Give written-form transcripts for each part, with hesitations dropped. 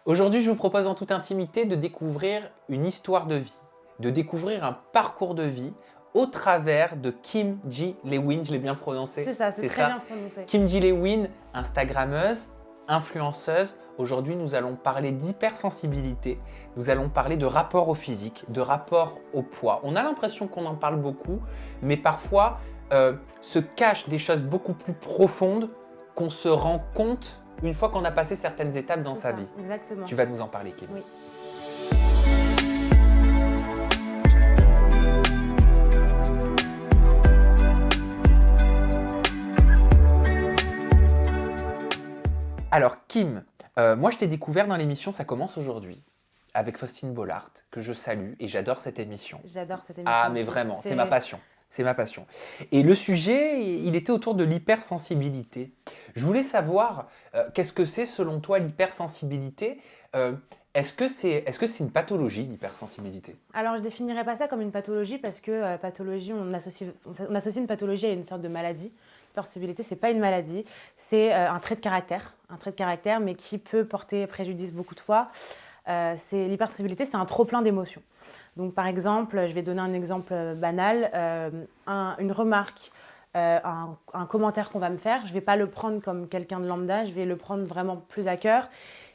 Aujourd'hui, je vous propose en toute intimité de découvrir une histoire de vie, de découvrir un parcours de vie au travers de Kim Ji-Lewin, je l'ai bien prononcé. C'est ça, c'est très bien prononcé. Kim Ji-Lewin, Instagrammeuse, influenceuse. Aujourd'hui, nous allons parler d'hypersensibilité, nous allons parler de rapport au physique, de rapport au poids. On a l'impression qu'on en parle beaucoup, mais parfois se cachent des choses beaucoup plus profondes qu'on se rend compte une fois qu'on a passé certaines étapes dans sa vie. Exactement. Tu vas nous en parler, Kim. Oui. Alors, Kim, moi je t'ai découvert dans l'émission Ça commence aujourd'hui, avec Faustine Bollard, que je salue et j'adore cette émission. J'adore cette émission. Ah, mais aussi. vraiment, c'est ma passion. C'est ma passion. Et le sujet, il était autour de l'hypersensibilité. Je voulais savoir, qu'est-ce que c'est selon toi l'hypersensibilité Est-ce que c'est une pathologie, l'hypersensibilité? Alors, je ne définirais pas ça comme une pathologie parce que pathologie, on associe une pathologie à une sorte de maladie. L'hypersensibilité, ce n'est pas une maladie, c'est un trait de caractère, mais qui peut porter préjudice beaucoup de fois. L'hypersensibilité, c'est un trop-plein d'émotions. Donc, par exemple, je vais donner un exemple banal, une remarque, un commentaire qu'on va me faire, je ne vais pas le prendre comme quelqu'un de lambda, je vais le prendre vraiment plus à cœur.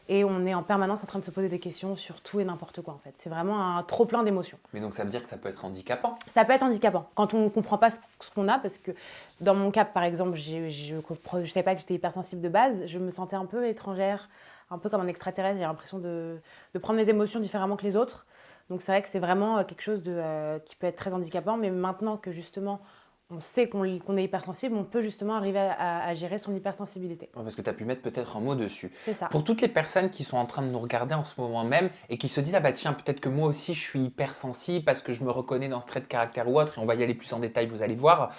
Et on est en permanence en train de se poser des questions sur tout et n'importe quoi, en fait. C'est vraiment un trop-plein d'émotions. Mais donc, ça veut dire que ça peut être handicapant? Ça peut être handicapant quand on ne comprend pas ce qu'on a, parce que dans mon cas, par exemple, je ne savais pas que j'étais hypersensible de base, je me sentais un peu étrangère, un peu comme un extraterrestre, j'ai l'impression de prendre mes émotions différemment que les autres. Donc c'est vrai que c'est vraiment quelque chose qui peut être très handicapant, mais maintenant que justement on sait qu'on est hypersensible, on peut justement arriver à gérer son hypersensibilité. Parce que tu as pu mettre peut-être un mot dessus. C'est ça. Pour toutes les personnes qui sont en train de nous regarder en ce moment même et qui se disent « Ah bah tiens, peut-être que moi aussi je suis hypersensible parce que je me reconnais dans ce trait de caractère ou autre » et on va y aller plus en détail, vous allez voir.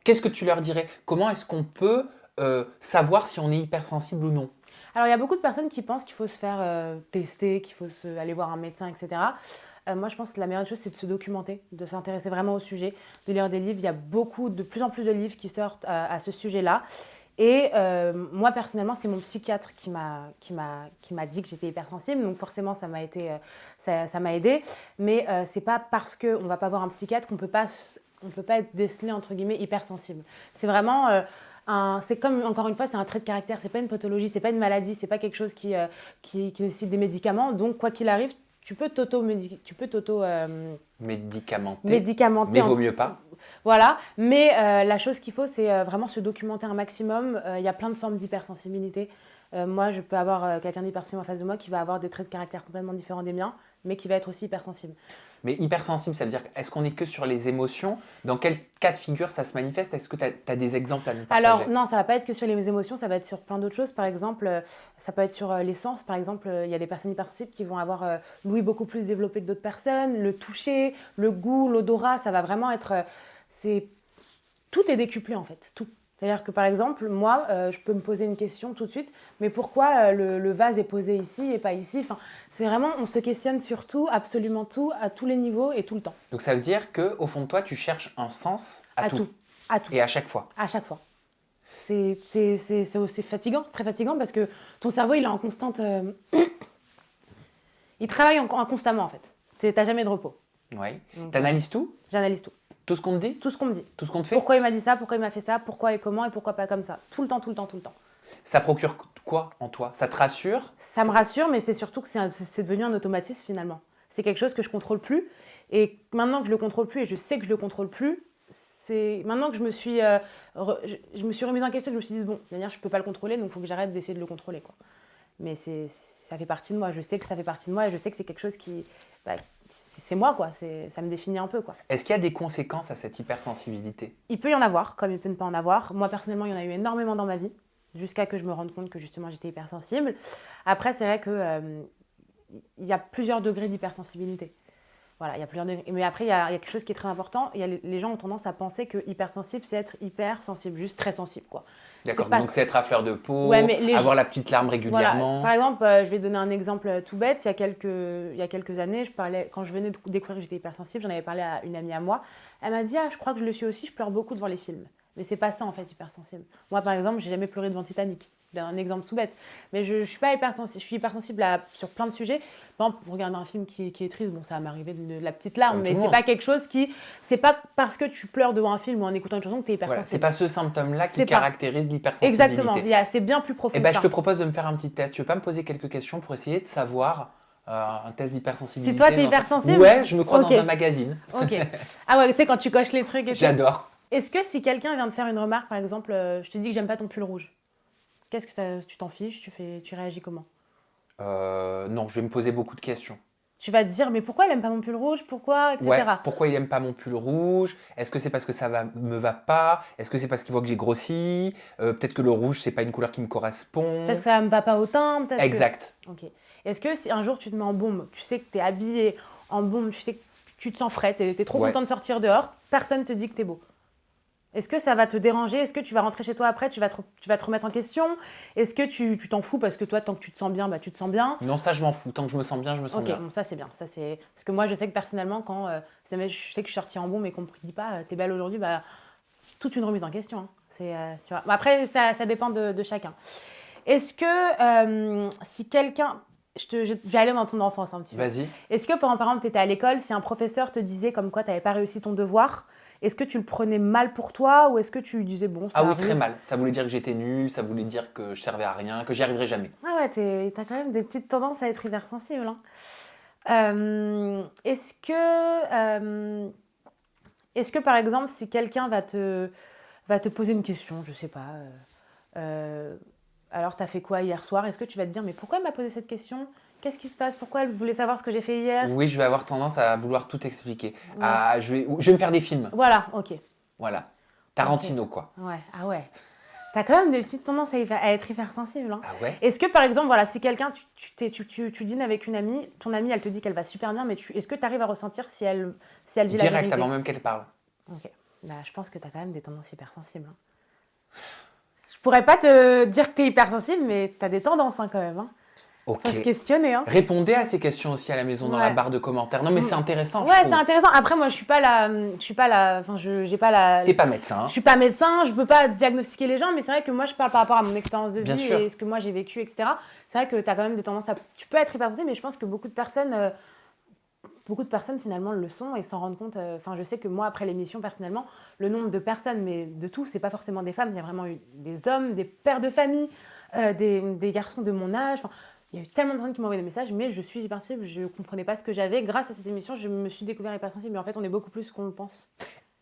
Qu'est-ce que tu leur dirais? Comment est-ce qu'on peut savoir si on est hypersensible ou non? Alors, il y a beaucoup de personnes qui pensent qu'il faut se faire tester, qu'il faut aller voir un médecin, etc. Moi, je pense que la meilleure chose, c'est de se documenter, de s'intéresser vraiment au sujet, de lire des livres. Il y a de plus en plus de livres qui sortent à ce sujet-là. Et moi, personnellement, c'est mon psychiatre qui m'a dit que j'étais hypersensible. Donc, forcément, ça m'a aidé. Mais c'est pas parce qu'on ne va pas voir un psychiatre qu'on peut pas être décelé, entre guillemets, hypersensible. C'est vraiment... c'est comme, encore une fois, c'est un trait de caractère, c'est pas une pathologie, c'est pas une maladie, c'est pas quelque chose qui nécessite des médicaments. Donc, quoi qu'il arrive, tu peux médicamenter. Mais vaut mieux pas. Voilà, mais la chose qu'il faut, c'est vraiment se documenter un maximum. Il y a plein de formes d'hypersensibilité. Moi, je peux avoir quelqu'un d'hypersensible en face de moi qui va avoir des traits de caractère complètement différents des miens, mais qui va être aussi hypersensible. Mais hypersensible, ça veut dire, est-ce qu'on est que sur les émotions? Dans quel cas de figure ça se manifeste? Est-ce que tu as des exemples à nous partager? Alors non, ça ne va pas être que sur les émotions, ça va être sur plein d'autres choses. Par exemple, ça peut être sur les sens. Par exemple, il y a des personnes hypersensibles qui vont avoir l'ouïe beaucoup plus développée que d'autres personnes, le toucher, le goût, l'odorat, ça va vraiment être... Tout est décuplé en fait, tout. C'est-à-dire que par exemple, moi, je peux me poser une question tout de suite, mais pourquoi le vase est posé ici et pas ici? Enfin, c'est vraiment, on se questionne sur tout, absolument tout, à tous les niveaux et tout le temps. Donc ça veut dire qu'au fond de toi, tu cherches un sens à tout. À tout. Et à chaque fois. À chaque fois. C'est fatigant, très fatigant, parce que ton cerveau, il est en constante... il travaille constamment en fait. T'as jamais de repos. Oui. T'analyses tout? J'analyse tout. Tout ce qu'on te dit? Tout ce qu'on me dit. Tout ce qu'on te fait? Pourquoi il m'a dit ça, pourquoi il m'a fait ça, pourquoi et comment et pourquoi pas comme ça. Tout le temps. Ça procure quoi en toi? Ça te rassure? Ça me rassure, mais c'est surtout que c'est devenu un automatisme finalement. C'est quelque chose que je contrôle plus. Et maintenant que je le contrôle plus et je sais que je le contrôle plus, c'est maintenant que je me suis remise en question, je me suis dit bon, de toute manière, je peux pas le contrôler, donc il faut que j'arrête d'essayer de le contrôler, quoi. Mais ça fait partie de moi. Je sais que ça fait partie de moi et je sais que c'est quelque chose qui... c'est moi, quoi. Ça me définit un peu, quoi. Est-ce qu'il y a des conséquences à cette hypersensibilité? Il peut y en avoir, comme il peut ne pas en avoir. Moi, personnellement, il y en a eu énormément dans ma vie, jusqu'à que je me rende compte que, justement, j'étais hypersensible. Après, c'est vrai qu'il y a plusieurs degrés d'hypersensibilité. Voilà, il y a plusieurs degrés. Mais après, il y a quelque chose qui est très important. Les gens ont tendance à penser que hypersensible, c'est être hypersensible, juste très sensible, quoi. D'accord, donc c'est être à fleur de peau, ouais, avoir la petite larme régulièrement. Voilà. Par exemple, je vais donner un exemple tout bête. Il y a quelques années, quand je venais de découvrir que j'étais hypersensible, j'en avais parlé à une amie à moi. Elle m'a dit « Ah, je crois que je le suis aussi, je pleure beaucoup devant les films. » Mais c'est pas ça, en fait, hypersensible. Moi, par exemple, j'ai jamais pleuré devant Titanic. C'est un exemple tout bête. Mais je suis pas hypersensible. Je suis hypersensible sur plein de sujets. Par exemple, pour regarder un film qui est triste, bon, ça va m'arriver de la petite larme, Comme tout mais le c'est monde. pas quelque chose qui. C'est pas parce que tu pleures devant un film ou en écoutant une chanson que tu es Voilà, c'est hypersensible. pas ce symptôme-là qui C'est pas. caractérise Exactement. l'hypersensibilité. C'est bien plus profond Eh que ben, je ça. te propose de me faire un petit test. Tu veux pas me poser quelques questions pour essayer de savoir un test d'hypersensibilité? Si toi, t'es j'en sais- hypersensible. Ouais, je me crois Ok. dans un magazine. Ok. Ah ouais, tu sais, quand tu coches les trucs et tout. J'adore. Est-ce que si quelqu'un vient de faire une remarque, par exemple, je te dis que j'aime pas ton pull rouge, qu'est-ce que ça, tu t'en fiches, tu réagis comment? Non, je vais me poser beaucoup de questions. Tu vas te dire, mais pourquoi elle aime pas mon pull rouge? Pourquoi? Ouais, Etc. pourquoi il aime pas mon pull rouge? Est-ce que c'est parce que me va pas? Est-ce que c'est parce qu'il voit que j'ai grossi? Peut-être que le rouge, c'est pas une couleur qui me correspond. Peut-être que ça me va pas autant, peut-être que... Exact. Ok. Est-ce que si un jour tu te mets en bombe, tu sais que tu es habillé en bombe, tu sais que tu te sens frais, tu es trop Ouais. content de sortir dehors, personne te dit que tu es beau. Est-ce que ça va te déranger? Est-ce que tu vas rentrer chez toi après, tu vas te remettre en question? Est-ce que tu t'en fous parce que toi, tant que tu te sens bien, bah, tu te sens bien? Non, ça, je m'en fous. Tant que je me sens bien, je me sens Ok, bien. bon, ça c'est bien. Ça, c'est... Parce que moi, je sais que personnellement, quand je sais que je suis sortie en bombe et qu'on me dit pas t'es belle aujourd'hui, bah, toute une remise en question. Hein. Tu vois. Bah, après, ça dépend de chacun. Est-ce que si quelqu'un. Je vais aller dans ton enfance un petit peu. Vas-y. Est-ce que, par exemple, tu étais à l'école, si un professeur te disait comme quoi tu n'avais pas réussi ton devoir, est-ce que tu le prenais mal pour toi ou est-ce que tu lui disais bon, ça Ah oui, arrive? très mal. Ça voulait dire que j'étais nul, ça voulait dire que je servais à rien, que j'y arriverais jamais. Ah ouais, t'as quand même des petites tendances à être hypersensible. Hein. Est-ce que, par exemple, si quelqu'un va te poser une question, je sais pas, alors t'as fait quoi hier soir? Est-ce que tu vas te dire, mais pourquoi elle m'a posé cette question? Qu'est-ce qui se passe? Pourquoi elle voulait savoir ce que j'ai fait hier? Oui, je vais avoir tendance à vouloir tout expliquer. Ouais. Je vais me faire des films. Voilà, ok. Voilà. Tarantino, quoi. Ouais, ah ouais. T'as quand même des petites tendances à être hypersensible. Hein. Ah ouais? Est-ce que, par exemple, voilà, si quelqu'un, tu dînes avec une amie, ton amie, elle te dit qu'elle va super bien, mais est-ce que tu arrives à ressentir si elle dit la Direct, vérité? avant même qu'elle parle. Ok. Bah, je pense que t'as quand même des tendances hypersensibles. Hein. Je pourrais pas te dire que t'es hypersensible, mais t'as des tendances hein, quand même. Hein. Ok. Faut se questionner. Hein. Répondez à ces questions aussi à la maison dans la Ouais. barre de commentaires. Non, mais c'est intéressant, je Ouais, trouve. c'est intéressant. Après, moi, je suis pas enfin, j'ai pas la. T'es pas médecin. Hein. Je suis pas médecin, je peux pas diagnostiquer les gens, mais c'est vrai que moi, je parle par rapport à mon expérience de Bien vie sûr. et ce que moi j'ai vécu, etc. C'est vrai que tu as quand même des tendances à. Tu peux être hypersensible, mais je pense que beaucoup de personnes finalement le sont et s'en rendent compte. Enfin, je sais que moi, après l'émission, personnellement, le nombre de personnes, mais de tout, c'est pas forcément des femmes, il y a vraiment eu des hommes, des pères de famille, des garçons de mon âge. Enfin, il y a eu tellement de personnes qui m'ont envoyé des messages, mais je suis hypersensible, je comprenais pas ce que j'avais. Grâce à cette émission, je me suis découvert hypersensible, mais en fait, on est beaucoup plus qu'on le pense.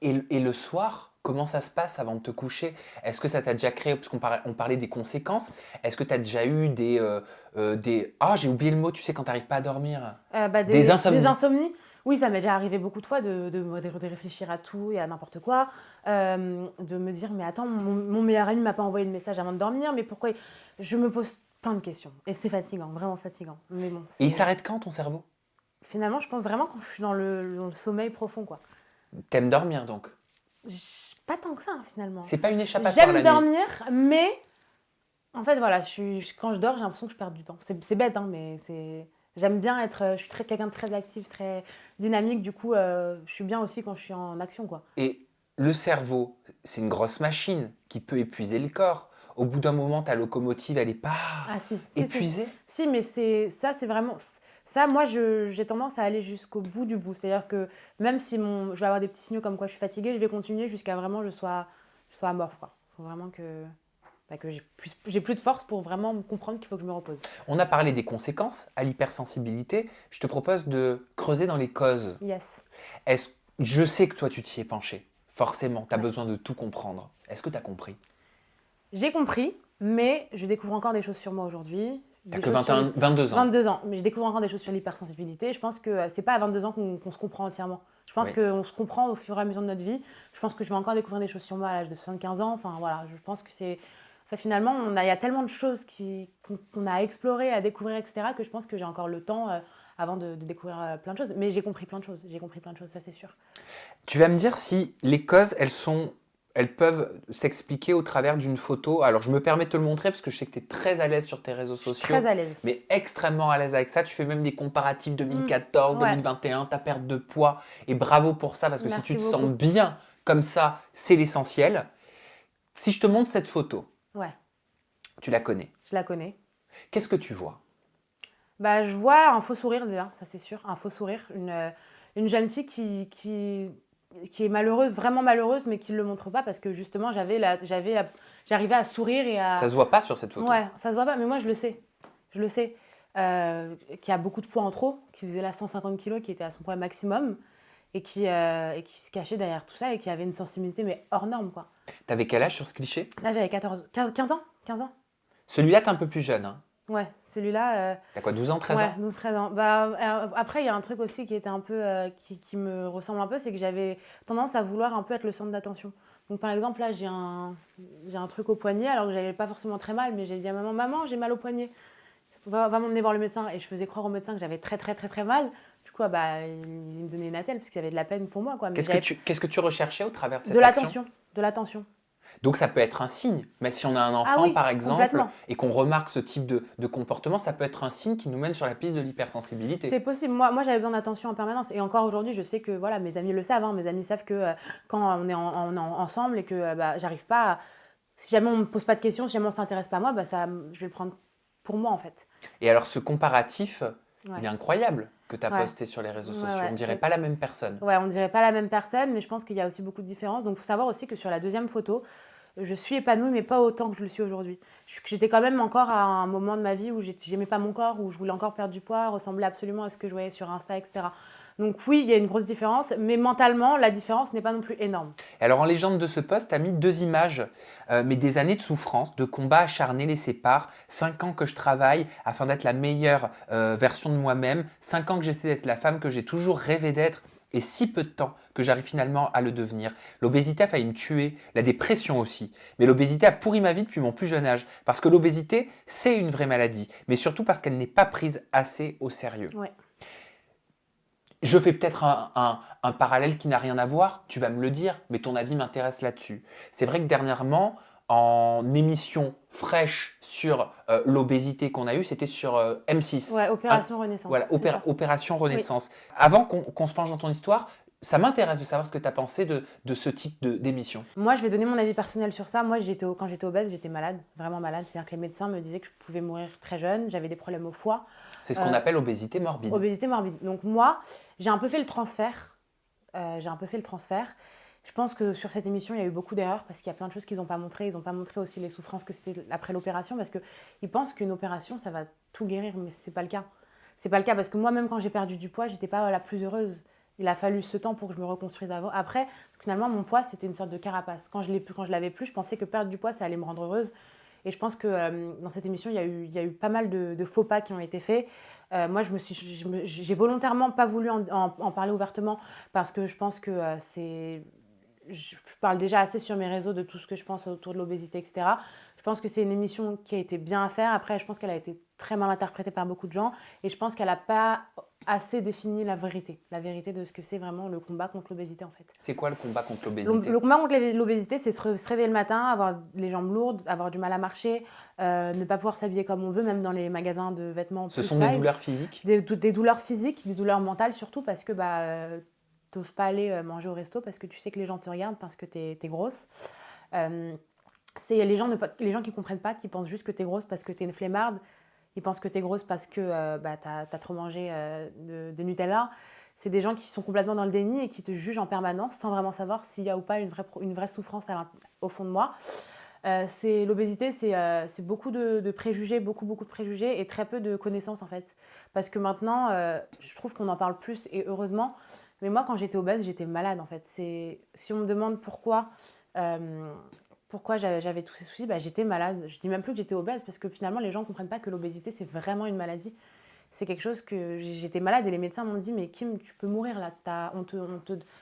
Et le soir, comment ça se passe avant de te coucher? Est-ce que ça t'a déjà créé, parce on parlait des conséquences, est-ce que tu as déjà eu des... Ah, j'ai oublié le mot, tu sais, quand t'arrives pas à dormir. Des insomnies. Des insomnies. Oui, ça m'est déjà arrivé beaucoup de fois de réfléchir à tout et à n'importe quoi. De me dire, mais attends, mon meilleur ami m'a pas envoyé de message avant de dormir, mais pourquoi? Je me pose plein de questions. Et c'est fatigant, vraiment fatigant. Mais bon, Et il s'arrête quand, ton cerveau? finalement, je pense vraiment quand je suis dans le sommeil profond, quoi. T'aimes dormir, donc? Pas tant que ça, hein, finalement. C'est pas une échappatoire la J'aime nuit? dormir, mais en fait, voilà, quand je dors, j'ai l'impression que je perds du temps. C'est bête, hein, mais j'aime bien être. Je suis quelqu'un de très actif, très dynamique. Du coup, je suis bien aussi quand je suis en action, quoi. Et le cerveau, c'est une grosse machine qui peut épuiser le corps. Au bout d'un moment, ta locomotive, elle est pas Ah si, épuisée. Si, mais c'est vraiment. Ça, moi, j'ai tendance à aller jusqu'au bout du bout. C'est-à-dire que même si je vais avoir des petits signaux comme quoi je suis fatiguée, je vais continuer jusqu'à vraiment je sois amorphe, quoi. Faut vraiment que j'ai plus de force pour vraiment comprendre qu'il faut que je me repose. On a parlé des conséquences à l'hypersensibilité. Je te propose de creuser dans les causes. Yes. Je sais que toi, tu t'y es penché. Forcément, tu as Ouais. besoin de tout comprendre. Est-ce que tu as compris? J'ai compris, mais je découvre encore des choses sur moi aujourd'hui. T'as Des que choses sur 22 ans. 22 ans, mais je découvre encore des choses sur l'hypersensibilité. Je pense que c'est pas à 22 ans qu'on se comprend entièrement. Je pense Oui. qu'on se comprend au fur et à mesure de notre vie. Je pense que je vais encore découvrir des choses sur moi à l'âge de 75 ans. Enfin voilà, je pense que c'est... Enfin, finalement, il y a tellement de choses qu'on a à explorer, à découvrir, etc., que je pense que j'ai encore le temps avant de découvrir plein de choses. Mais j'ai compris plein de choses. J'ai compris plein de choses, ça c'est sûr. Tu vas me dire si les causes, elles peuvent s'expliquer au travers d'une photo. Alors, je me permets de te le montrer parce que je sais que tu es très à l'aise sur tes réseaux sociaux. Très à l'aise. Mais extrêmement à l'aise avec ça. Tu fais même des comparatifs 2014, Ouais. 2021, ta perte de poids. Et bravo pour ça, parce que Merci si tu te beaucoup. sens bien comme ça, c'est l'essentiel. Si je te montre cette photo, Ouais, tu la connais. je la connais. Qu'est-ce que tu vois? Bah, je vois un faux sourire déjà, ça c'est sûr, un faux sourire. Une jeune fille qui est malheureuse, vraiment malheureuse, mais qui ne le montre pas parce que justement, j'arrivais à sourire et Ça à... se voit pas sur cette photo. Ouais, ça se voit pas, mais moi je le sais. Je le sais. Qui a beaucoup de poids en trop, qui faisait là 150 kilos, qui était à son poids maximum et qui se cachait derrière tout ça et qui avait une sensibilité mais hors norme quoi. T'avais quel âge sur ce cliché? Là j'avais 15 ans, 15 ans. Celui-là, t'es un peu plus jeune. Hein. Ouais, celui-là, T'as quoi, 12 ans, 13 ouais, ans? 12-13 ans. Bah, après, il y a un truc aussi qui était un peu, qui me ressemble un peu, c'est que j'avais tendance à vouloir un peu être le centre d'attention. Donc par exemple, là, j'ai un truc au poignet, alors que j'avais pas forcément très mal, mais j'ai dit à maman, maman, j'ai mal au poignet. Va m'emmener voir le médecin. Et je faisais croire au médecin que j'avais très très très très mal. Du coup, bah, il me donnait une attelle parce qu'il avait de la peine pour moi. Quoi. Mais Qu'est-ce que tu recherchais au travers de de cette action? l'attention, de l'attention. Donc ça peut être un signe. Mais si on a un Ah enfant, oui, par exemple, complètement. et qu'on remarque ce type de comportement, ça peut être un signe qui nous mène sur la piste de l'hypersensibilité. C'est possible. Moi j'avais besoin d'attention en permanence. Et encore aujourd'hui, je sais que voilà, mes amis le savent. Hein. Mes amis savent que quand on est ensemble et que bah, j'arrive pas si jamais on me pose pas de questions, si jamais on s'intéresse pas à moi, bah, je vais le prendre pour moi en fait. Et alors ce comparatif, Ouais. il est incroyable que tu as Ouais. posté sur les réseaux Ouais, sociaux. ouais, On dirait c'est- pas la même personne. Ouais, on dirait pas la même personne, mais je pense qu'il y a aussi beaucoup de différences. Donc, il faut savoir aussi que sur la deuxième photo, je suis épanouie, mais pas autant que je le suis aujourd'hui. J'étais quand même encore à un moment de ma vie où j'aimais pas mon corps, où je voulais encore perdre du poids, ressembler absolument à ce que je voyais sur Insta, etc. Donc oui, il y a une grosse différence, mais mentalement, la différence n'est pas non plus énorme. Et alors en légende de ce post, tu as mis 2 images, mais des années de souffrance, de combats acharnés les séparent. 5 ans que je travaille afin d'être la meilleure version de moi-même. 5 ans que j'essaie d'être la femme que j'ai toujours rêvé d'être. Et si peu de temps que j'arrive finalement à le devenir. L'obésité a failli me tuer, la dépression aussi. Mais l'obésité a pourri ma vie depuis mon plus jeune âge. Parce que l'obésité, c'est une vraie maladie. Mais surtout parce qu'elle n'est pas prise assez au sérieux. Ouais. Je fais peut-être un parallèle qui n'a rien à voir, tu vas me le dire, mais ton avis m'intéresse là-dessus. C'est vrai que dernièrement, en émission fraîche sur l'obésité qu'on a eue, c'était sur M6. Ouais, Opération Renaissance. Voilà, c'est ça. Opération Renaissance. Avant qu'on se penche dans ton histoire, ça m'intéresse de savoir ce que tu as pensé de ce type d'émission. Moi, je vais donner mon avis personnel sur ça. Moi, quand j'étais obèse, j'étais malade, vraiment malade. C'est-à-dire que les médecins me disaient que je pouvais mourir très jeune. J'avais des problèmes au foie. C'est ce qu'on appelle obésité morbide. Obésité morbide. Donc moi, j'ai un peu fait le transfert. Je pense que sur cette émission, il y a eu beaucoup d'erreurs parce qu'il y a plein de choses qu'ils n'ont pas montré. Ils n'ont pas montré aussi les souffrances que c'était après l'opération parce qu'ils pensent qu'une opération, ça va tout guérir, mais c'est pas le cas. C'est pas le cas parce que moi, même quand j'ai perdu du poids, j'étais pas la plus heureuse. Il a fallu ce temps pour que je me reconstruise après. Parce que finalement, mon poids, c'était une sorte de carapace. Quand je l'avais plus, je pensais que perdre du poids, ça allait me rendre heureuse. Et je pense que dans cette émission, il y a eu pas mal de faux pas qui ont été faits. Moi, j'ai volontairement pas voulu en parler ouvertement parce que je pense que je parle déjà assez sur mes réseaux de tout ce que je pense autour de l'obésité, etc. Je pense que c'est une émission qui a été bien à faire. Après, je pense qu'elle a été très mal interprétée par beaucoup de gens. Et je pense qu'elle n'a pas assez défini la vérité de ce que c'est vraiment le combat contre l'obésité, en fait. C'est quoi le combat contre l'obésité? Le combat contre l'obésité, c'est se réveiller le matin, avoir les jambes lourdes, avoir du mal à marcher, ne pas pouvoir s'habiller comme on veut, même dans les magasins de vêtements. Ce sont des douleurs physiques? Des douleurs physiques, des douleurs mentales surtout, parce que t'oses pas aller manger au resto parce que tu sais que les gens te regardent parce que t'es grosse. C'est les gens qui comprennent pas, qui pensent juste que t'es grosse parce que t'es une flemmarde. Ils pensent que t'es grosse parce que t'as trop mangé de Nutella. C'est des gens qui sont complètement dans le déni et qui te jugent en permanence sans vraiment savoir s'il y a ou pas une vraie souffrance au fond de moi. L'obésité, c'est beaucoup de préjugés, beaucoup de préjugés et très peu de connaissances en fait. Parce que maintenant, je trouve qu'on en parle plus et heureusement. Mais moi, quand j'étais obèse, j'étais malade en fait. Si on me demande pourquoi j'avais tous ces soucis, j'étais malade. Je dis même plus que j'étais obèse parce que finalement, les gens ne comprennent pas que l'obésité, c'est vraiment une maladie. C'est quelque chose que j'étais malade et les médecins m'ont dit mais Kim, tu peux mourir là.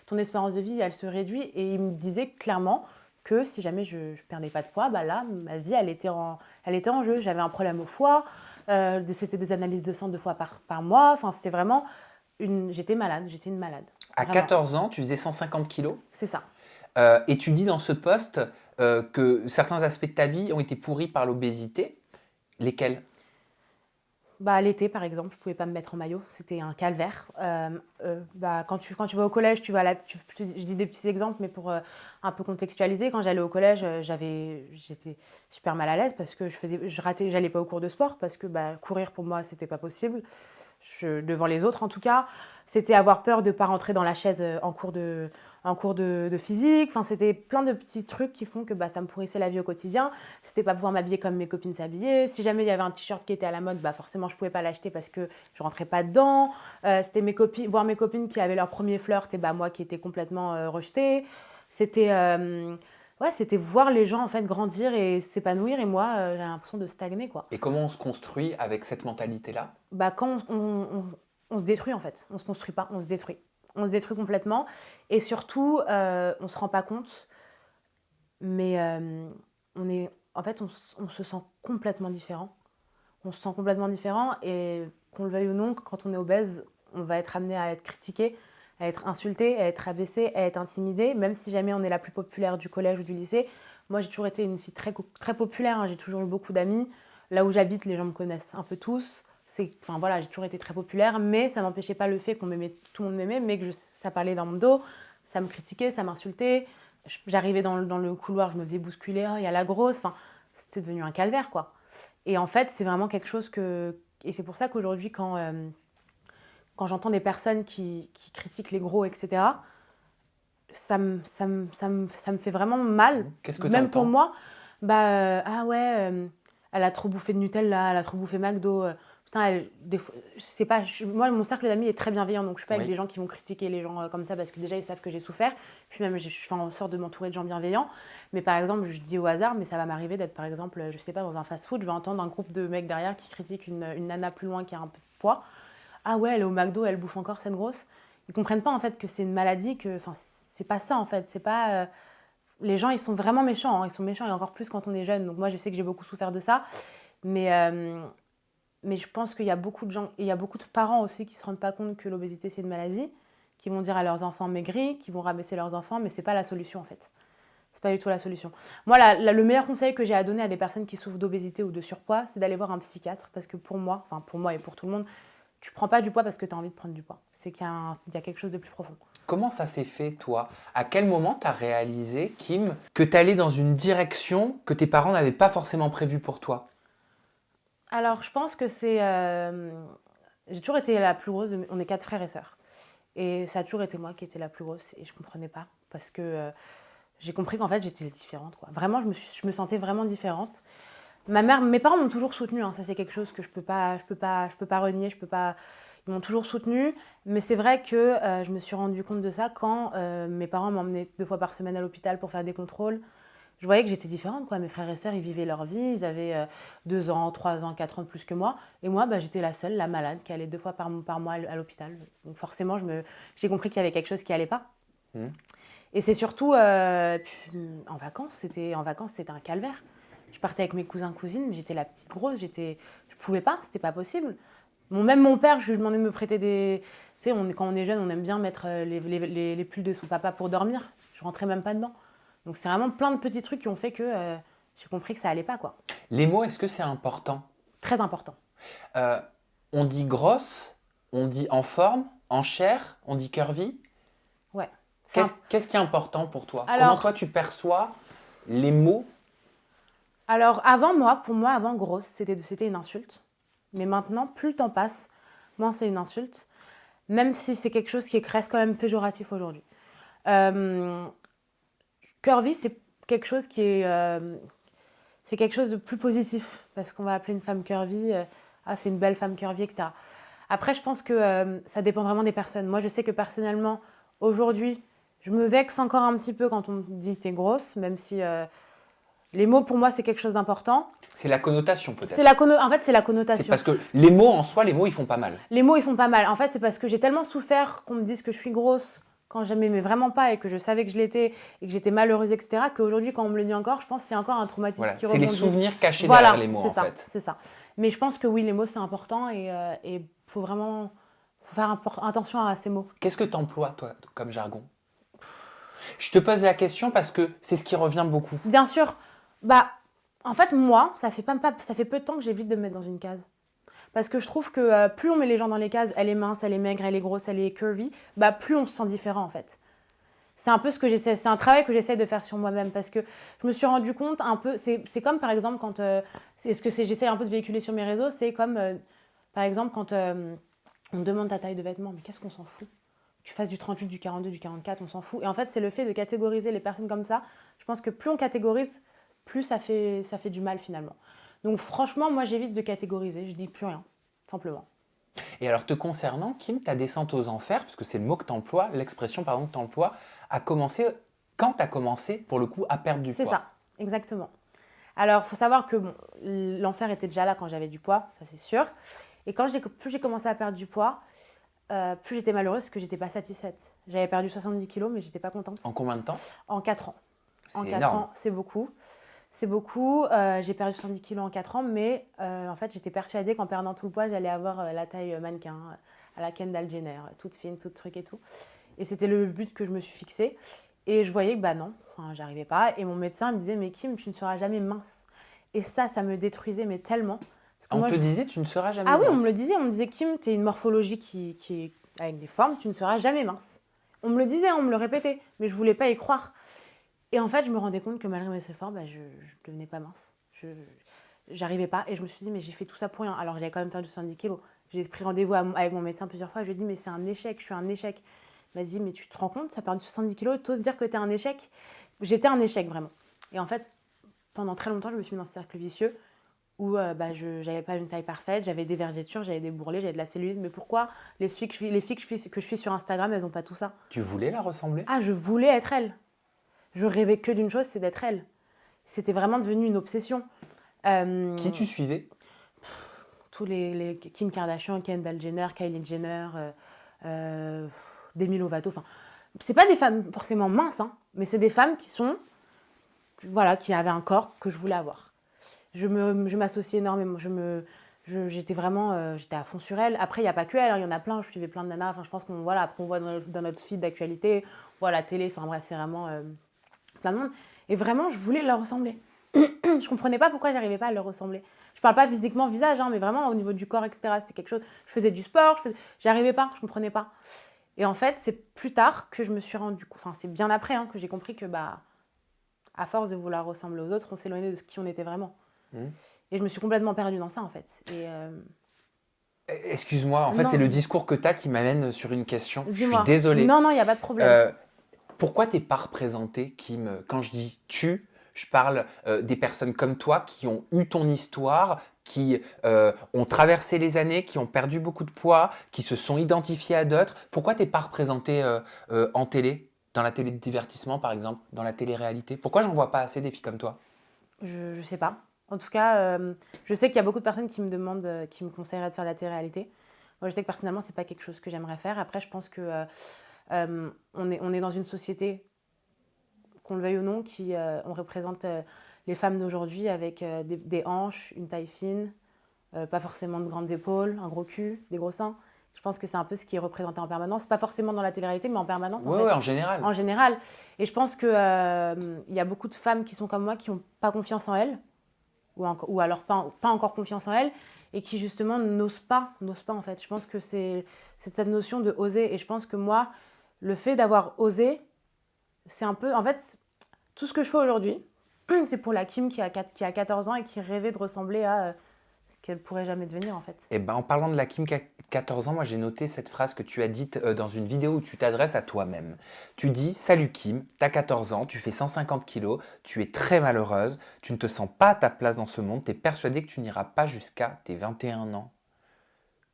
Ton espérance de vie, elle se réduit. Et ils me disaient clairement que si jamais je perdais pas de poids, là, ma vie, elle était en jeu. J'avais un problème au foie, c'était des analyses de sang 2 fois par mois. Enfin, c'était vraiment... J'étais une malade. À Vraiment. 14 ans, tu faisais 150 kilos. C'est ça. Et tu dis dans ce post que certains aspects de ta vie ont été pourris par l'obésité. Lesquels? Bah, l'été, par exemple, je pouvais pas me mettre en maillot, c'était un calvaire. Quand tu vas au collège, tu vas à la je dis des petits exemples, mais pour, un peu contextualiser, quand j'allais au collège, j'étais super mal à l'aise parce que j'allais pas au cours de sport parce que, bah, courir pour moi, c'était pas possible. Devant les autres en tout cas, c'était avoir peur de ne pas rentrer dans la chaise en cours de physique. Enfin, c'était plein de petits trucs qui font que bah, ça me pourrissait la vie au quotidien. C'était pas pouvoir m'habiller comme mes copines s'habillaient. Si jamais il y avait un t-shirt qui était à la mode, bah, forcément je pouvais pas l'acheter parce que je rentrais pas dedans. C'était voir mes copines qui avaient leur premier flirt et bah, moi qui étais complètement rejetée. C'était ouais, c'était voir les gens en fait grandir et s'épanouir et moi j'ai l'impression de stagner quoi. Et comment on se construit avec cette mentalité-là? Bah, quand on se détruit en fait. On se construit pas, on se détruit. On se détruit complètement. Et surtout, on se rend pas compte, mais en fait, on se sent complètement différent. On se sent complètement différent et qu'on le veuille ou non, quand on est obèse, on va être amené à être critiqué, à être insulté, à être abaissé, à être intimidé, même si jamais on est la plus populaire du collège ou du lycée. Moi, j'ai toujours été une fille très populaire, hein. J'ai toujours eu beaucoup d'amis. Là où j'habite, les gens me connaissent un peu tous. Enfin voilà, j'ai toujours été très populaire, mais ça n'empêchait pas le fait qu'on m'aimait, tout le monde m'aimait, mais que ça parlait dans mon dos, ça me critiquait, ça m'insultait. J'arrivais dans le couloir, je me faisais bousculer, oh, il y a la grosse. Enfin, c'était devenu un calvaire, quoi. Et en fait, c'est vraiment quelque chose que... Et c'est pour ça qu'aujourd'hui, quand j'entends des personnes qui critiquent les gros, etc., ça me fait vraiment mal. Qu'est-ce que Même pour t'entends? moi, ah ouais, elle a trop bouffé de Nutella, elle a trop bouffé McDo. Putain, c'est pas, moi, mon cercle d'amis est très bienveillant, donc je suis pas avec Oui. des gens qui vont critiquer les gens comme ça parce que déjà ils savent que j'ai souffert. Puis même, je fais en sorte de m'entourer de gens bienveillants. Mais par exemple, je dis au hasard, mais ça va m'arriver d'être par exemple, je sais pas, dans un fast-food, je vais entendre un groupe de mecs derrière qui critiquent une nana plus loin qui a un peu de poids. Ah ouais, elle est au McDo, elle bouffe encore cette grosse. Ils comprennent pas en fait que c'est une maladie, que, enfin, c'est pas ça en fait, c'est pas. Les gens, ils sont vraiment méchants, hein. Ils sont méchants et encore plus quand on est jeune. Donc moi, je sais que j'ai beaucoup souffert de ça. Mais, euh, mais je pense qu'il y a beaucoup de gens, et il y a beaucoup de parents aussi qui ne se rendent pas compte que l'obésité, c'est une maladie, qui vont dire à leurs enfants maigris, qui vont rabaisser leurs enfants, mais ce n'est pas la solution en fait. C'est pas du tout la solution. Moi, le meilleur conseil que j'ai à donner à des personnes qui souffrent d'obésité ou de surpoids, c'est d'aller voir un psychiatre. Parce que pour moi, enfin pour moi et pour tout le monde, tu prends pas du poids parce que tu as envie de prendre du poids. C'est qu'il y a quelque chose de plus profond. Comment ça s'est fait, toi? À quel moment tu as réalisé, Kim, que tu allais dans une direction que tes parents n'avaient pas forcément prévue pour toi? Alors, je pense que c'est. J'ai toujours été la plus grosse. On est 4 frères et sœurs. Et ça a toujours été moi qui étais la plus grosse. Et je ne comprenais pas. Parce que j'ai compris qu'en fait, j'étais différente, quoi. Vraiment, je me sentais vraiment différente. Mes parents m'ont toujours soutenue, hein. Ça, c'est quelque chose que je peux pas renier. Ils m'ont toujours soutenue. Mais c'est vrai que je me suis rendu compte de ça quand mes parents m'emmenaient 2 fois par semaine à l'hôpital pour faire des contrôles. Je voyais que j'étais différente, quoi. Mes frères et sœurs, ils vivaient leur vie, ils avaient 2 ans, 3 ans, 4 ans de plus que moi. Et moi, bah, j'étais la seule, la malade, qui allait 2 fois par mois à l'hôpital. Donc forcément, j'ai compris qu'il y avait quelque chose qui allait pas. Hmm. Et c'est surtout, en vacances, c'était un calvaire. Je partais avec mes cousins, cousines, mais j'étais la petite grosse, je pouvais pas, c'était pas possible. Même mon père, je lui demandais de me prêter des... Tu sais, quand on est jeune, on aime bien mettre les pulls de son papa pour dormir. Je rentrais même pas dedans. Donc c'est vraiment plein de petits trucs qui ont fait que j'ai compris que ça allait pas, quoi. Les mots, est-ce que c'est important? Très important. Euh, on dit grosse, on dit en forme, en chair, on dit curvy. Ouais. Qu'est-ce qui est important pour toi? Comment Alors, toi tu perçois les mots? alors pour moi, avant grosse, c'était une insulte. Mais maintenant, plus le temps passe, moins c'est une insulte. Même si c'est quelque chose qui reste quand même péjoratif aujourd'hui. Euh, Curvy, c'est quelque chose de plus positif. Parce qu'on va appeler une femme curvy, ah, c'est une belle femme curvy, etc. Après, je pense que ça dépend vraiment des personnes. Moi, je sais que personnellement, aujourd'hui, je me vexe encore un petit peu quand on me dit t'es grosse, même si les mots, pour moi, c'est quelque chose d'important. C'est la connotation peut-être. En fait, c'est la connotation. C'est parce que les mots en soi, les mots ils font pas mal. Les mots, ils font pas mal. En fait, c'est parce que j'ai tellement souffert qu'on me dise que je suis grosse quand je m'aimais vraiment pas et que je savais que je l'étais et que j'étais malheureuse, etc., qu'aujourd'hui, quand on me le dit encore, je pense que c'est encore un traumatisme Voilà, qui c'est les rebondit. souvenirs cachés Voilà, derrière les mots en ça, fait. c'est ça. Mais je pense que oui, les mots, c'est important et faut vraiment faire attention à ces mots. Qu'est-ce que tu emploies toi comme jargon? Je te pose la question parce que c'est ce qui revient beaucoup. Bien sûr, bah, en fait, moi, ça fait peu de temps que j'évite de me mettre dans une case. Parce que je trouve que plus on met les gens dans les cases, elle est mince, elle est maigre, elle est grosse, elle est curvy, bah plus on se sent différent en fait. C'est un peu ce que j'essaie, c'est un travail que j'essaie de faire sur moi-même parce que je me suis rendu compte un peu, c'est comme par exemple quand, j'essaie un peu de véhiculer sur mes réseaux, c'est comme par exemple quand on me demande ta taille de vêtements, mais qu'est-ce qu'on s'en fout? Tu fasses du 38, du 42, du 44, on s'en fout. Et en fait, c'est le fait de catégoriser les personnes comme ça. Je pense que plus on catégorise, plus ça fait du mal finalement. Donc franchement, moi j'évite de catégoriser, je dis plus rien, simplement. Et alors, te concernant, Kim, ta descente aux enfers, parce que c'est le mot que tu emploies, l'expression, pardon, que tu emploies, a commencé quand tu as commencé, pour le coup, à perdre du C'est poids. ça, exactement. Alors, il faut savoir que bon, l'enfer était déjà là quand j'avais du poids, ça c'est sûr. Et plus j'ai commencé à perdre du poids, plus j'étais malheureuse parce que j'étais pas satisfaite. J'avais perdu 70 kilos, mais j'étais pas contente. En combien de temps? En 4 ans. En C'est 4 énorme. ans, c'est beaucoup. C'est beaucoup. J'ai perdu 70 kilos en 4 ans, mais en fait, j'étais persuadée qu'en perdant tout le poids, j'allais avoir la taille mannequin, à la Kendall Jenner, toute fine, toute truc et tout. Et c'était le but que je me suis fixé. Et je voyais que bah non, enfin, j'arrivais pas. Et mon médecin me disait, mais Kim, tu ne seras jamais mince. Et ça me détruisait, mais tellement. Parce que On moi, te disait, tu ne seras jamais ah oui, on mince. me le disait. On me disait, Kim, tu es une morphologie qui est avec des formes, tu ne seras jamais mince. On me le disait, on me le répétait, mais je voulais pas y croire. Et en fait, je me rendais compte que malgré mes efforts, bah, je ne devenais pas mince. J'arrivais pas. Et je me suis dit, mais j'ai fait tout ça pour rien. Alors, j'avais quand même perdu 70 kilos. J'ai pris rendez-vous avec mon médecin plusieurs fois. Je lui ai dit, mais c'est un échec, je suis un échec. Il m'a dit, mais tu te rends compte, ça a perdu 70 kilos, t'oses dire que tu es un échec? J'étais un échec, vraiment. Et en fait, pendant très longtemps, je me suis mis dans ce cercle vicieux où bah, je n'avais pas une taille parfaite, j'avais des vergetures, j'avais des bourrelets, j'avais de la cellulite. Mais pourquoi les filles que je suis sur Instagram, elles n'ont pas tout ça? Tu voulais la ressembler? Ah, je voulais être elle. Je rêvais que d'une chose, c'est d'être elle. C'était vraiment devenu une obsession. Qui tu suivais? Tous les Kim Kardashian, Kendall Jenner, Kylie Jenner, Demi Lovato. Enfin, c'est pas des femmes forcément minces, hein, mais c'est des femmes qui sont, voilà, qui avaient un corps que je voulais avoir. Je m'associais énormément. J'étais vraiment, j'étais à fond sur elle. Après, il n'y a pas que elle, il y en a plein. Je suivais plein de nanas. Enfin, je pense qu'on, voilà, après on voit dans notre feed d'actualité, on voit la télé. Enfin bref, c'est vraiment plein de monde. Et vraiment, je voulais leur ressembler. Je comprenais pas pourquoi j'arrivais pas à leur ressembler. Je parle pas physiquement visage, hein, mais vraiment au niveau du corps, etc. C'était quelque chose. Je faisais du sport, j'arrivais pas, je comprenais pas. Et en fait, c'est plus tard que je me suis rendu compte, enfin c'est bien après que j'ai compris que bah, à force de vouloir ressembler aux autres, on s'éloignait de qui on était vraiment. Et je me suis complètement perdue dans ça en fait. Et Excuse-moi, en fait, non, c'est le discours que tu as qui m'amène sur une question. Je suis dis-moi. désolé. Non, il n'y a pas de problème. Pourquoi t'es pas représenté, Kim? Quand je dis tu, je parle des personnes comme toi qui ont eu ton histoire, qui ont traversé les années, qui ont perdu beaucoup de poids, qui se sont identifiées à d'autres. Pourquoi t'es pas représenté en télé, dans la télé de divertissement par exemple, dans la télé-réalité? Pourquoi j'en vois pas assez des filles comme toi? Je sais pas. En tout cas, je sais qu'il y a beaucoup de personnes qui me demandent, qui me conseilleraient de faire de la télé-réalité. Moi, je sais que personnellement, c'est pas quelque chose que j'aimerais faire. Après, je pense que on est dans une société, qu'on le veuille ou non, on représente les femmes d'aujourd'hui avec des hanches, une taille fine, pas forcément de grandes épaules, un gros cul, des gros seins. Je pense que c'est un peu ce qui est représenté en permanence, pas forcément dans la télé-réalité, mais en permanence en Ouais, fait. ouais, en général. En général. Et je pense qu'il y a beaucoup de femmes qui sont comme moi, qui n'ont pas confiance en elles, ou alors pas encore confiance en elles, et qui justement n'osent pas en fait. Je pense que c'est cette notion de oser. Et je pense que moi, le fait d'avoir osé, c'est un peu, en fait, tout ce que je fais aujourd'hui, c'est pour la Kim qui a 14 ans et qui rêvait de ressembler à ce qu'elle pourrait jamais devenir en fait. Eh ben, en parlant de la Kim qui a 14 ans, moi j'ai noté cette phrase que tu as dite dans une vidéo où tu t'adresses à toi-même. Tu dis: Salut Kim, t'as 14 ans, tu fais 150 kilos, tu es très malheureuse, tu ne te sens pas à ta place dans ce monde, tu es persuadée que tu n'iras pas jusqu'à tes 21 ans.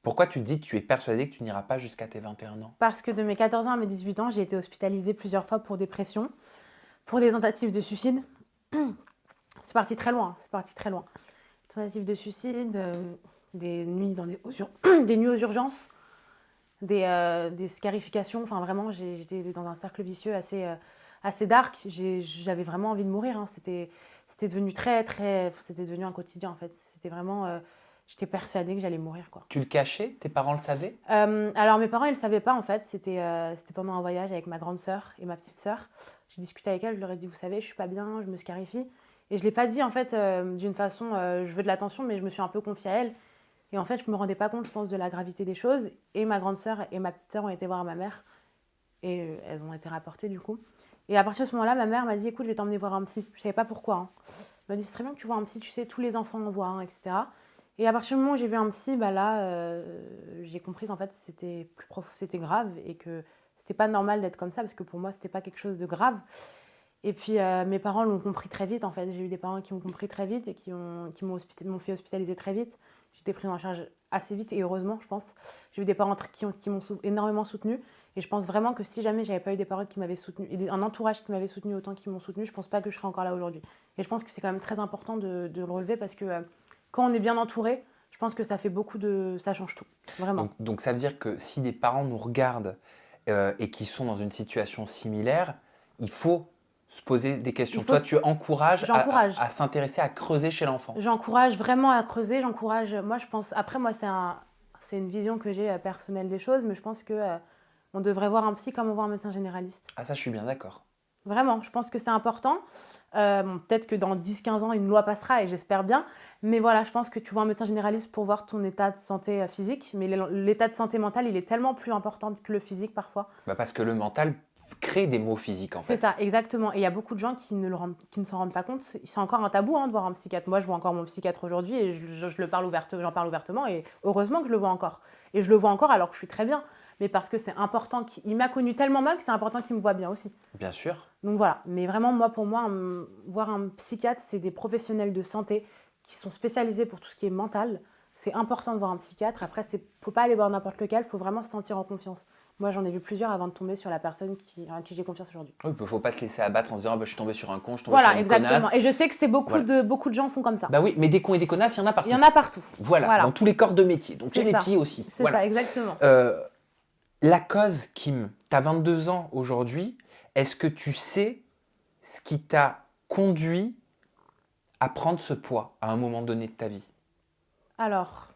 Pourquoi tu dis que tu es persuadée que tu n'iras pas jusqu'à tes 21 ans? Parce que de mes 14 ans à mes 18 ans, j'ai été hospitalisée plusieurs fois pour dépression, pour des tentatives de suicide. C'est parti très loin, c'est parti très loin. Tentatives de suicide, des nuits des nuits aux urgences, des scarifications. Enfin, vraiment, j'étais dans un cercle vicieux assez dark. J'avais vraiment envie de mourir. Hein. C'était devenu c'était devenu un quotidien en fait. C'était vraiment, j'étais persuadée que j'allais mourir quoi. Tu le cachais? Tes parents le savaient? Alors mes parents ils le savaient pas en fait. C'était pendant un voyage avec ma grande sœur et ma petite sœur. J'ai discuté avec elles, je leur ai dit vous savez, je suis pas bien, je me scarifie. Et je l'ai pas dit en fait d'une façon, je veux de l'attention, mais je me suis un peu confiée à elle. Et en fait, je me rendais pas compte, je pense, de la gravité des choses. Et ma grande sœur et ma petite sœur ont été voir ma mère. Et elles ont été rapportées du coup. Et à partir de ce moment-là, ma mère m'a dit, écoute, je vais t'emmener voir un psy. Je savais pas pourquoi, hein. Elle m'a dit, c'est très bien que tu vois un psy, tu sais, tous les enfants en voient un, etc. Et à partir du moment où j'ai vu un psy, bah là, j'ai compris qu'en fait, c'était grave et que c'était pas normal d'être comme ça, parce que pour moi, c'était pas quelque chose de grave. Et puis, mes parents l'ont compris très vite, en fait. J'ai eu des parents qui ont compris très vite et m'ont fait hospitaliser très vite. J'ai été prise en charge assez vite et heureusement, je pense. J'ai eu des parents qui m'ont énormément soutenue. Et je pense vraiment que si jamais j'avais pas eu des parents qui m'avaient soutenue et un entourage qui m'avait soutenue autant qu'ils m'ont soutenue, je pense pas que je serais encore là aujourd'hui. Et je pense que c'est quand même très important de le relever parce que quand on est bien entouré, je pense que ça fait ça change tout, vraiment. Donc ça veut dire que si des parents nous regardent et qui sont dans une situation similaire, il faut se poser des questions. Toi, tu encourages J'encourage. à s'intéresser, à creuser chez l'enfant. J'encourage vraiment à creuser. Moi, je pense. Après, moi, c'est une vision que j'ai personnelle des choses, mais je pense que on devrait voir un psy comme on voit un médecin généraliste. Ah, ça, je suis bien d'accord. Vraiment, je pense que c'est important. Bon, peut-être que dans 10-15 ans, une loi passera et j'espère bien. Mais voilà, je pense que tu vois un médecin généraliste pour voir ton état de santé physique. Mais l'état de santé mentale, il est tellement plus important que le physique parfois. Bah parce que le mental crée des maux physiques en fait. C'est ça, exactement. Et il y a beaucoup de gens qui ne s'en rendent pas compte. C'est encore un tabou de voir un psychiatre. Moi, je vois encore mon psychiatre aujourd'hui et j'en parle ouvertement. Et heureusement que je le vois encore. Et je le vois encore alors que je suis très bien. Mais parce que c'est important. Il m'a connu tellement mal que c'est important qu'il me voit bien aussi. Bien sûr. Donc voilà. Mais vraiment, pour moi, voir un psychiatre, c'est des professionnels de santé qui sont spécialisés pour tout ce qui est mental. C'est important de voir un psychiatre. Après, il ne faut pas aller voir n'importe lequel. Il faut vraiment se sentir en confiance. Moi, j'en ai vu plusieurs avant de tomber sur la personne à qui j'ai confiance aujourd'hui. Oui, il ne faut pas se laisser abattre en se disant ah, bah, je suis tombé sur un con, je suis tombé voilà, sur une exactement. connasse. Et je sais que beaucoup de gens font comme ça. Bah oui, mais des cons et des connasses, il y en a partout. Il y en a partout. Voilà, dans tous les corps de métier. Donc chez les petits aussi. C'est ça, exactement. La cause, Kim, tu as 22 ans aujourd'hui. Est-ce que tu sais ce qui t'a conduit à prendre ce poids à un moment donné de ta vie? Alors,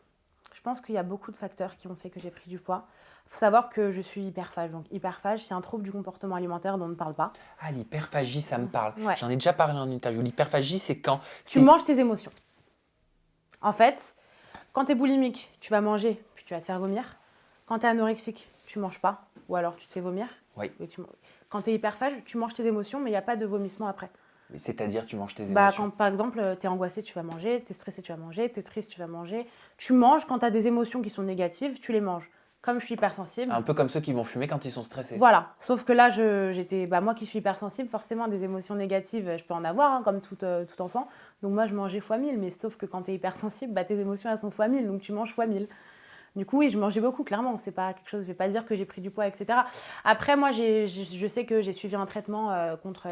je pense qu'il y a beaucoup de facteurs qui ont fait que j'ai pris du poids. Il faut savoir que je suis hyperphage. Donc, hyperphage, c'est un trouble du comportement alimentaire dont on ne parle pas. Ah, l'hyperphagie, ça me parle. Ouais. J'en ai déjà parlé en interview. L'hyperphagie, c'est quand tu manges tes émotions. En fait, quand tu es boulimique, tu vas manger, puis tu vas te faire vomir. Quand tu es anorexique, tu manges pas, ou alors tu te fais vomir. Oui. Quand tu es hyperphage, tu manges tes émotions, mais il n'y a pas de vomissement après. C'est-à-dire, tu manges tes émotions. Quand, par exemple, tu es angoissé, tu vas manger, tu es stressé, tu vas manger, tu es triste, tu vas manger. Tu manges quand tu as des émotions qui sont négatives, tu les manges. Comme je suis hypersensible. Un peu comme ceux qui vont fumer quand ils sont stressés. Voilà, sauf que là, moi qui suis hypersensible, forcément, des émotions négatives, je peux en avoir, comme tout enfant. Donc moi, je mangeais fois 1000, mais sauf que quand tu es hypersensible, tes émotions, elles sont fois 1000, donc tu manges fois 1000. Du coup, oui, je mangeais beaucoup, clairement. C'est pas quelque chose, je vais pas dire que j'ai pris du poids, etc. Après, moi, je sais que j'ai suivi un traitement contre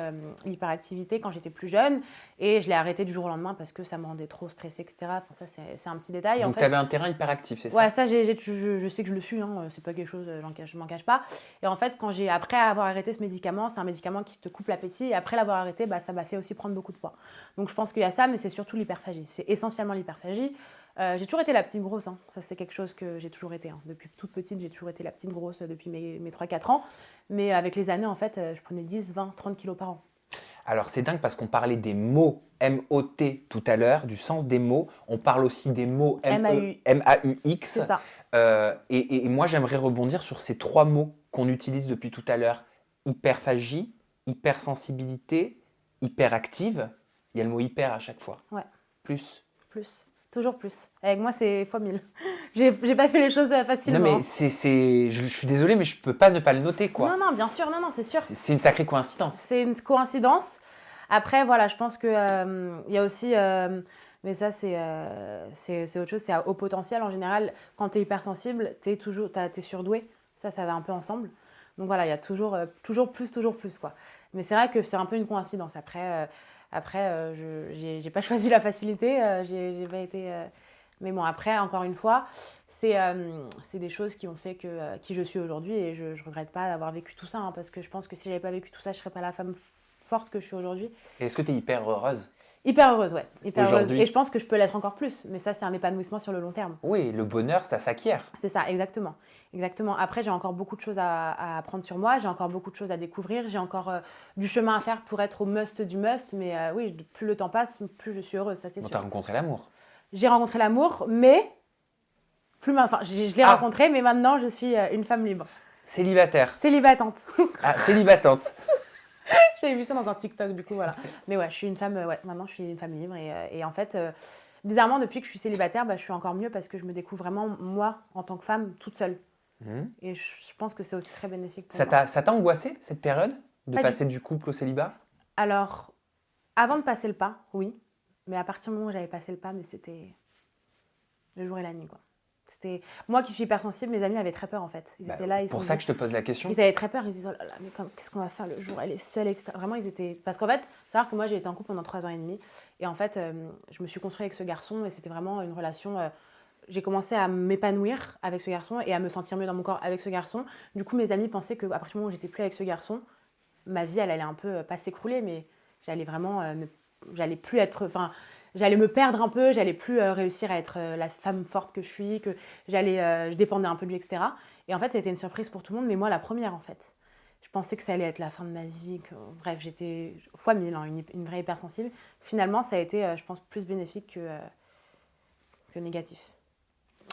l'hyperactivité quand j'étais plus jeune et je l'ai arrêté du jour au lendemain parce que ça me rendait trop stressée, etc. Enfin, ça, c'est un petit détail. Donc, tu avais un terrain hyperactif, c'est ça? Ouais, ça, je sais que je le suis. C'est pas quelque chose, je m'en cache pas. Et en fait, après avoir arrêté ce médicament, c'est un médicament qui te coupe l'appétit. Et après l'avoir arrêté, ça m'a fait aussi prendre beaucoup de poids. Donc, je pense qu'il y a ça, mais c'est surtout l'hyperphagie. C'est essentiellement l'hyperphagie. J'ai toujours été la petite grosse, Ça, c'est quelque chose que j'ai toujours été. Depuis toute petite, j'ai toujours été la petite grosse depuis mes 3-4 ans. Mais avec les années, en fait, je prenais 10, 20, 30 kilos par an. Alors, c'est dingue parce qu'on parlait des mots M-O-T tout à l'heure, du sens des mots. On parle aussi des mots M-A-U-X. C'est ça. Et moi, j'aimerais rebondir sur ces 3 mots qu'on utilise depuis tout à l'heure. Hyperphagie, hypersensibilité, hyperactive. Il y a le mot hyper à chaque fois. Ouais. Plus. Toujours plus. Avec moi, c'est fois 1000. J'ai pas fait les choses facilement. Non, mais je suis désolée, mais je peux pas ne pas le noter, quoi. Non, bien sûr, c'est sûr. C'est une sacrée coïncidence. C'est une coïncidence. Après, voilà, je pense que il y a aussi, mais ça, c'est autre chose, c'est à haut potentiel. En général, quand tu es hypersensible, tu es surdoué. Ça va un peu ensemble. Donc voilà, il y a toujours plus, quoi. Mais c'est vrai que c'est un peu une coïncidence. Après, j'ai pas choisi la facilité, j'ai pas été. Mais bon, après, encore une fois, c'est des choses qui ont fait qui je suis aujourd'hui et je regrette pas d'avoir vécu tout ça, parce que je pense que si j'avais pas vécu tout ça, je serais pas la femme forte que je suis aujourd'hui. Et est-ce que tu es hyper heureuse? Hyper heureuse, ouais. Hyper heureuse. Et je pense que je peux l'être encore plus, mais ça, c'est un épanouissement sur le long terme. Oui, le bonheur, ça s'acquiert. C'est ça, exactement. Après, j'ai encore beaucoup de choses à apprendre sur moi, j'ai encore beaucoup de choses à découvrir, j'ai encore du chemin à faire pour être au must du must, mais oui, plus le temps passe, plus je suis heureuse, ça c'est sûr. Tu as rencontré l'amour. J'ai rencontré l'amour, mais Enfin, je l'ai rencontré, mais maintenant, je suis une femme libre. Célibataire. Célibatante. Ah, célibatante. J'avais vu ça dans un TikTok, du coup, voilà. Mais ouais, je suis une femme, maintenant, je suis une femme libre. Et en fait, bizarrement, depuis que je suis célibataire, je suis encore mieux parce que je me découvre vraiment, moi, en tant que femme, toute seule. Et je pense que c'est aussi très bénéfique pour moi. Ça t'a angoissé, cette période, de Pas passer du couple au célibat? Alors, avant de passer le pas, oui. Mais à partir du moment où j'avais passé le pas, mais c'était le jour et la nuit, quoi. C'était moi qui suis hypersensible, mes amis avaient très peur en fait. Ils étaient là, pour ça que je te pose la question. Ils avaient très peur, ils se disaient oh là là, mais qu'est-ce qu'on va faire le jour, elle est seule, etc. Vraiment, ils étaient. Parce qu'en fait, c'est-à-dire que moi j'ai été en couple pendant 3 ans et demi. Et en fait, je me suis construite avec ce garçon et c'était vraiment une relation. J'ai commencé à m'épanouir avec ce garçon et à me sentir mieux dans mon corps avec ce garçon. Du coup, mes amis pensaient qu'à partir du moment où j'étais plus avec ce garçon, ma vie elle allait un peu pas s'écrouler, mais j'allais vraiment. J'allais plus être. Enfin, j'allais me perdre un peu, j'allais plus réussir à être la femme forte que je suis, que je dépendais un peu de lui, etc. Et en fait, ça a été une surprise pour tout le monde, mais moi, la première, en fait. Je pensais que ça allait être la fin de ma vie, bref, j'étais fois 1000, hein, une vraie hypersensible. Finalement, ça a été, je pense, plus bénéfique que négatif.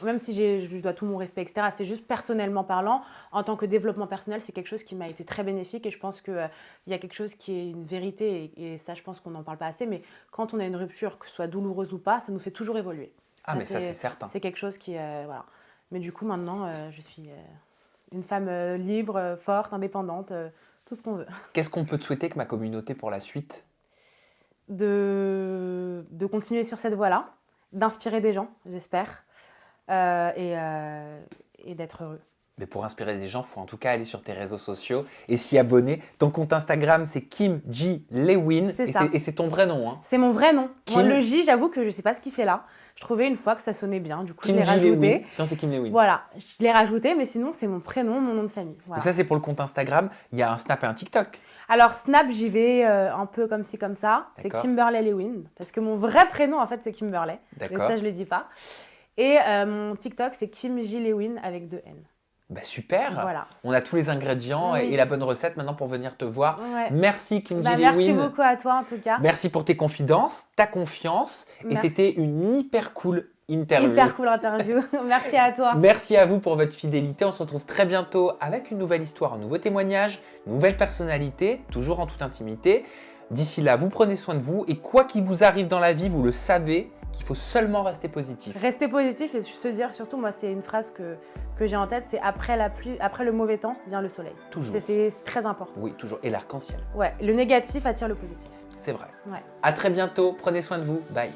Même si je dois tout mon respect, etc. C'est juste personnellement parlant, en tant que développement personnel, c'est quelque chose qui m'a été très bénéfique et je pense qu'il y a quelque chose qui est une vérité et ça, je pense qu'on n'en parle pas assez, mais quand on a une rupture, que ce soit douloureuse ou pas, ça nous fait toujours évoluer. Ah, mais ça, c'est certain. C'est quelque chose qui... voilà. Mais du coup, maintenant, je suis une femme libre, forte, indépendante, tout ce qu'on veut. Qu'est-ce qu'on peut te souhaiter que ma communauté pour la suite? De continuer sur cette voie-là, d'inspirer des gens, j'espère. Et d'être heureux. Mais pour inspirer des gens, il faut en tout cas aller sur tes réseaux sociaux et s'y abonner. Ton compte Instagram, c'est Kim J. Lewin. Et c'est ton vrai nom. Hein. C'est mon vrai nom. Moi, le J, j'avoue que je ne sais pas ce qu'il fait là. Je trouvais une fois que ça sonnait bien. Du coup, Kim je l'ai rajouté. Sinon, c'est Kim Lewin. Voilà, je l'ai rajouté, mais sinon, c'est mon prénom, mon nom de famille. Voilà. Donc ça, c'est pour le compte Instagram. Il y a un Snap et un TikTok. Alors, Snap, j'y vais un peu comme ci, comme ça. C'est Kimberley Lewin. Parce que mon vrai prénom, en fait, c'est Kimberley. Mais ça, je ne le dis pas. Et mon TikTok, c'est Kim J. Lewin avec 2 N. Bah super, voilà. On a tous les ingrédients et la bonne recette maintenant pour venir te voir. Ouais. Merci Kim J. Lewin. Merci beaucoup à toi en tout cas. Merci pour tes confidences, ta confiance. Merci. Et c'était une hyper cool interview. Hyper cool interview. Merci à toi. Merci à vous pour votre fidélité. On se retrouve très bientôt avec une nouvelle histoire, un nouveau témoignage, une nouvelle personnalité, toujours en toute intimité. D'ici là, vous prenez soin de vous et quoi qu'il vous arrive dans la vie, vous le savez qu'il faut seulement rester positif. Rester positif et se dire surtout, moi c'est une phrase que j'ai en tête, c'est après la pluie, après le mauvais temps vient le soleil. Toujours. C'est très important. Oui, toujours. Et l'arc-en-ciel. Ouais, le négatif attire le positif. C'est vrai. Ouais. À très bientôt. Prenez soin de vous. Bye.